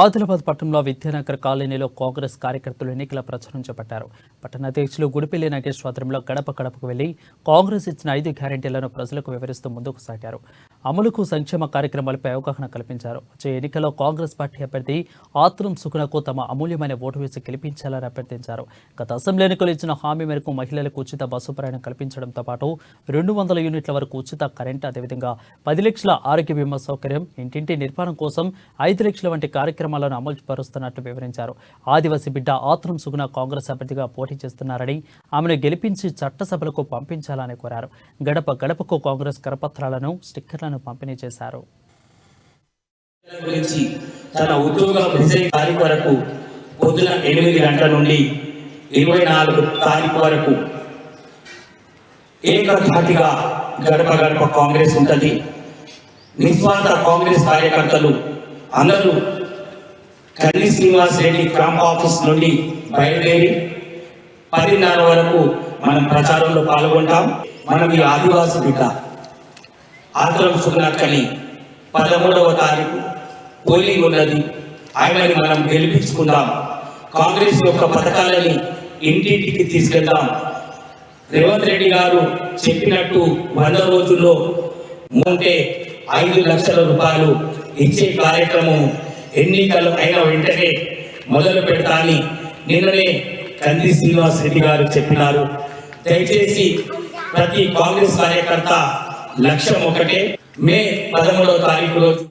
ఆదిలాబాద్ పట్టణంలో విద్యానగర్ కాలనీలో కాంగ్రెస్ కార్యకర్తలు ఎన్నికల ప్రచారం చేపట్టారు. పట్టణ అధ్యక్షులు గుడిపల్లి నాగేశ్వర ఆధ్వర్యంలో గడప గడపకు వెళ్లి కాంగ్రెస్ ఇచ్చిన 5 గ్యారెంటీలను ప్రజలకు వివరిస్తూ ముందుకు సాగారు. అమలుకు సంక్షేమ కార్యక్రమాలపై అవగాహన కల్పించారు. వచ్చే ఎన్నికల్లో కాంగ్రెస్ పార్టీ అభ్యర్థి ఆత్రం సుఖనకు తమ అమూల్యమైన ఓటు వేసి గెలిపించాలని అభ్యర్థించారు. గత అసెంబ్లీ ఎన్నికలు ఇచ్చిన హామీ మేరకు మహిళలకు ఉచిత బస్సు ప్రయాణం కల్పించడంతో పాటు 200 యూనిట్ల వరకు ఉచిత కరెంటు, అదేవిధంగా 10 లక్షల ఆరోగ్య బీమా సౌకర్యం, ఇంటింటి నిర్మాణం కోసం 5 లక్షల వంటి కార్యక్రమాలను అమలు పరుస్తున్నట్లు వివరించారు. ఆదివాసీ బిడ్డ ఆత్రం సుగుణ కాంగ్రెస్ అభ్యర్థిగా పోటీ చేస్తున్నారని, ఆమెను గెలిపించి చట్టసభలకు పంపించాలని కోరారు. గడప గడపకు కాంగ్రెస్ కరపత్రాలను, స్టిక్కర్లను పంపిణీ చేశారు. తన ఉద్యోగం రిజైన్ తారీఖు వరకు పొద్దున 8 గంటల నుండి 24 తారీఖు వరకు ఏకధాటిగా గడప గడప కాంగ్రెస్ ఉంటుంది. నిస్వార్థ కాంగ్రెస్ కార్యకర్తలు అందరూ కర్ణి శ్రీనివాస్ రెడ్డి క్యాంప్ ఆఫీస్ నుండి బయలుదేరి 10:30 వరకు మనం ప్రచారంలో పాల్గొంటాం. మనం ఈ ఆదివాసీ బిడ్డ ఆత్రం సుగుణక్కని 13వ తారీఖు పోలింగ్ ఉన్నది. ఆయనని మనం గెలిపించుకుందాం. కాంగ్రెస్ యొక్క పథకాలని ఇంటింటికి తీసుకెళ్దాం. రేవంత్ రెడ్డి గారు చెప్పినట్టు 100 రోజుల్లో ఉంటే 5 లక్షల రూపాయలు ఇచ్చే కార్యక్రమం ఎన్నికలు అయిన వెంటనే మొదలు పెడతానని నిన్ననే కంది శ్రీనివాస్ రెడ్డి గారు చెప్పినారు. దయచేసి ప్రతి కాంగ్రెస్ కార్యకర్త లక్ష్యం ఒకటే, మే 13వ తారీఖు రోజు